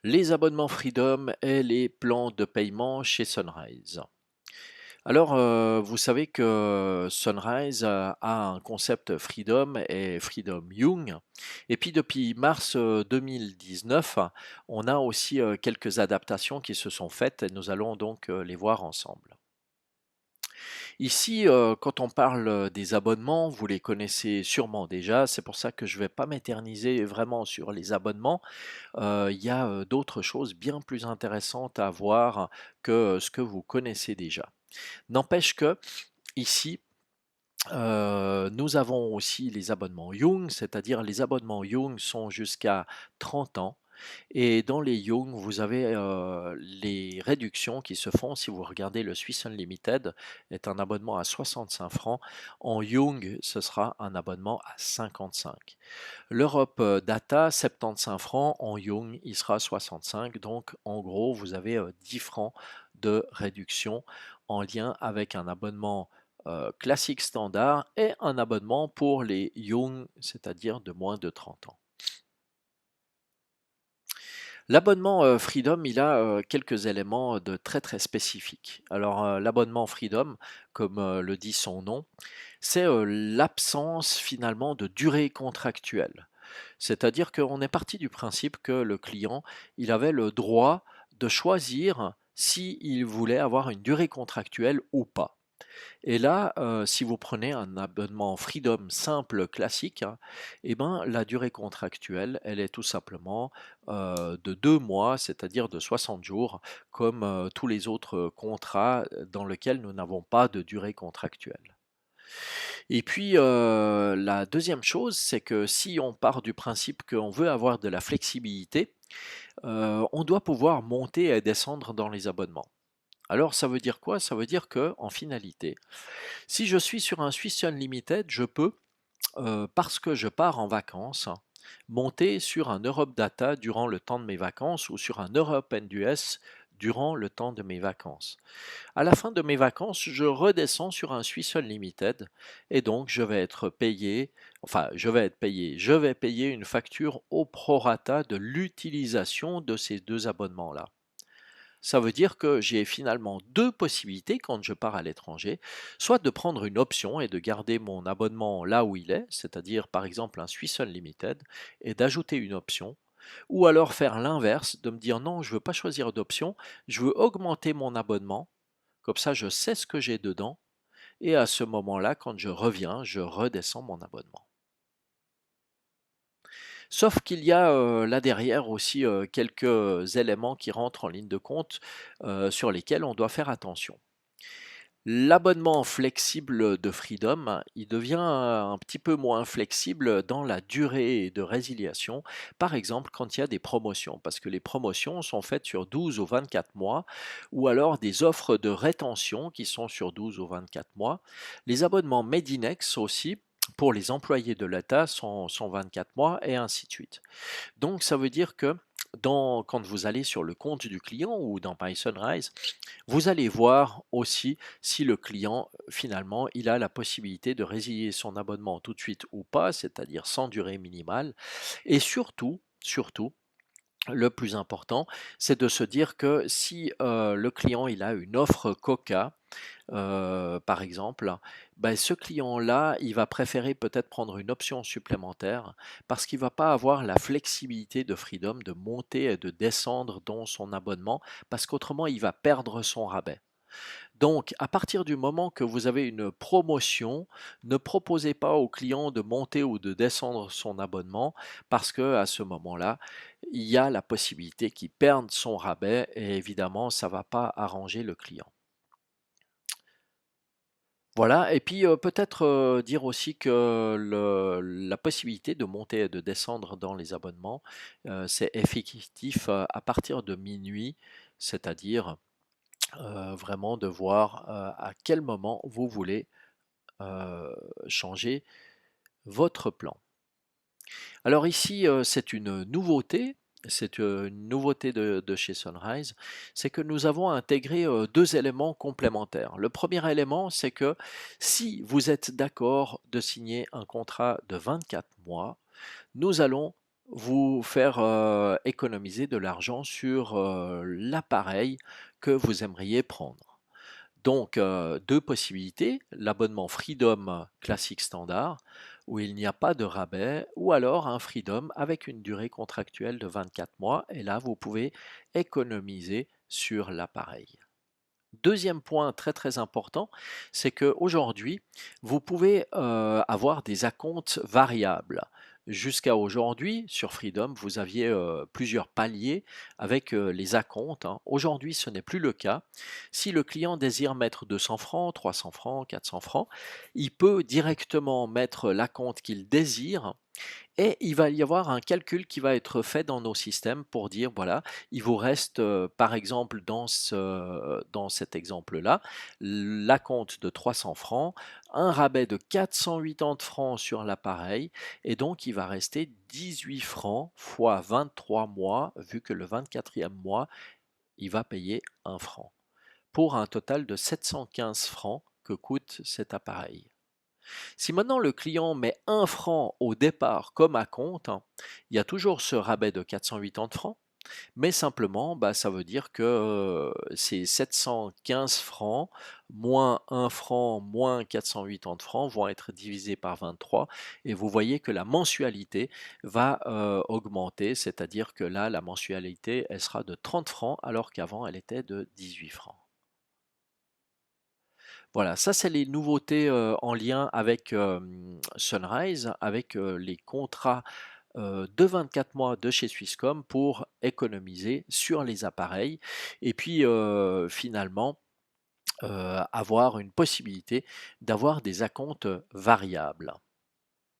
Les abonnements Freedom et les plans de paiement chez Sunrise. Alors, vous savez que Sunrise a un concept Freedom et Freedom Young. Et puis depuis mars 2019, on a aussi quelques adaptations qui se sont faites et nous allons donc les voir ensemble. Ici, quand on parle des abonnements, vous les connaissez sûrement déjà, c'est pour ça que je ne vais pas m'éterniser vraiment sur les abonnements. Il y a d'autres choses bien plus intéressantes à voir que ce que vous connaissez déjà. N'empêche que ici, nous avons aussi les abonnements Young, c'est-à-dire les abonnements Young sont jusqu'à 30 ans. Et dans les Young, vous avez les réductions qui se font. Si vous regardez le Swiss Unlimited, est un abonnement à 65 francs. En Young, ce sera un abonnement à 55. L'Europe Data, 75 francs. En Young, il sera 65. Donc, en gros, vous avez 10 francs de réduction en lien avec un abonnement classique standard et un abonnement pour les Young, c'est-à-dire de moins de 30 ans. L'abonnement Freedom, il a quelques éléments de très très spécifiques. Alors l'abonnement Freedom, comme le dit son nom, c'est l'absence finalement de durée contractuelle. C'est-à-dire qu'on est parti du principe que le client, il avait le droit de choisir s'il voulait avoir une durée contractuelle ou pas. Et là, si vous prenez un abonnement Freedom simple classique, hein, eh ben, la durée contractuelle, elle est tout simplement de 2 mois, c'est-à-dire de 60 jours, comme tous les autres contrats dans lesquels nous n'avons pas de durée contractuelle. Et puis, la deuxième chose, c'est que si on part du principe qu'on veut avoir de la flexibilité, on doit pouvoir monter et descendre dans les abonnements. Alors ça veut dire quoi? Ça veut dire que, en finalité, si je suis sur un Swiss Unlimited, je peux, parce que je pars en vacances, monter sur un Europe Data durant le temps de mes vacances ou sur un Europe NDS durant le temps de mes vacances. À la fin de mes vacances, je redescends sur un Swiss Unlimited et donc je vais être payé, enfin je vais payer une facture au prorata de l'utilisation de ces deux abonnements-là. Ça veut dire que j'ai finalement deux possibilités quand je pars à l'étranger, soit de prendre une option et de garder mon abonnement là où il est, c'est-à-dire par exemple un Swiss Unlimited, et d'ajouter une option, ou alors faire l'inverse, de me dire non, je ne veux pas choisir d'option, je veux augmenter mon abonnement, comme ça je sais ce que j'ai dedans, et à ce moment-là, quand je reviens, je redescends mon abonnement. Sauf qu'il y a là derrière aussi quelques éléments qui rentrent en ligne de compte sur lesquels on doit faire attention. L'abonnement flexible de Freedom, il devient un petit peu moins flexible dans la durée de résiliation, par exemple quand il y a des promotions, parce que les promotions sont faites sur 12 ou 24 mois, ou alors des offres de rétention qui sont sur 12 ou 24 mois. Les abonnements Medinex aussi, pour les employés de l'État, sont 24 mois, et ainsi de suite. Donc ça veut dire que quand vous allez sur le compte du client ou dans MySunrise, vous allez voir aussi si le client, finalement, il a la possibilité de résilier son abonnement tout de suite ou pas, c'est-à-dire sans durée minimale. Et surtout, le plus important, c'est de se dire que si le client il a une offre Coca, par exemple, ben, ce client-là, il va préférer peut-être prendre une option supplémentaire parce qu'il ne va pas avoir la flexibilité de Freedom de monter et de descendre dans son abonnement parce qu'autrement, il va perdre son rabais. Donc, à partir du moment que vous avez une promotion, ne proposez pas au client de monter ou de descendre son abonnement parce que à ce moment-là, il y a la possibilité qu'il perde son rabais et évidemment, ça ne va pas arranger le client. Voilà, et puis peut-être dire aussi que la possibilité de monter et de descendre dans les abonnements, c'est effectif à partir de minuit, c'est-à-dire vraiment de voir à quel moment vous voulez changer votre plan. Alors ici, c'est une nouveauté de chez Sunrise, c'est que nous avons intégré deux éléments complémentaires. Le premier élément, c'est que si vous êtes d'accord de signer un contrat de 24 mois, nous allons vous faire économiser de l'argent sur l'appareil que vous aimeriez prendre. Donc, deux possibilités, l'abonnement Freedom classique standard, où il n'y a pas de rabais, ou alors un Freedom avec une durée contractuelle de 24 mois, et là, vous pouvez économiser sur l'appareil. Deuxième point très très important, c'est qu'aujourd'hui, vous pouvez avoir des acomptes variables. Jusqu'à aujourd'hui, sur Freedom, vous aviez plusieurs paliers avec les acomptes, hein. Aujourd'hui, ce n'est plus le cas. Si le client désire mettre 200 francs, 300 francs, 400 francs, il peut directement mettre l'acompte qu'il désire et il va y avoir un calcul qui va être fait dans nos systèmes pour dire, voilà, il vous reste, par exemple, dans cet exemple-là, l'acompte de 300 francs, un rabais de 480 francs sur l'appareil, et donc il va rester 18 francs fois 23 mois, vu que le 24e mois, il va payer 1 franc, pour un total de 715 francs que coûte cet appareil. Si maintenant le client met 1 franc au départ comme acompte, hein, il y a toujours ce rabais de 480 francs, mais simplement, bah, ça veut dire que ces 715 francs moins 1 franc moins 480 francs vont être divisés par 23 et vous voyez que la mensualité va augmenter, c'est-à-dire que là, la mensualité, elle sera de 30 francs alors qu'avant, elle était de 18 francs. Voilà, ça c'est les nouveautés en lien avec Sunrise, avec les contrats de 24 mois de chez Swisscom pour économiser sur les appareils et puis finalement avoir une possibilité d'avoir des acomptes variables.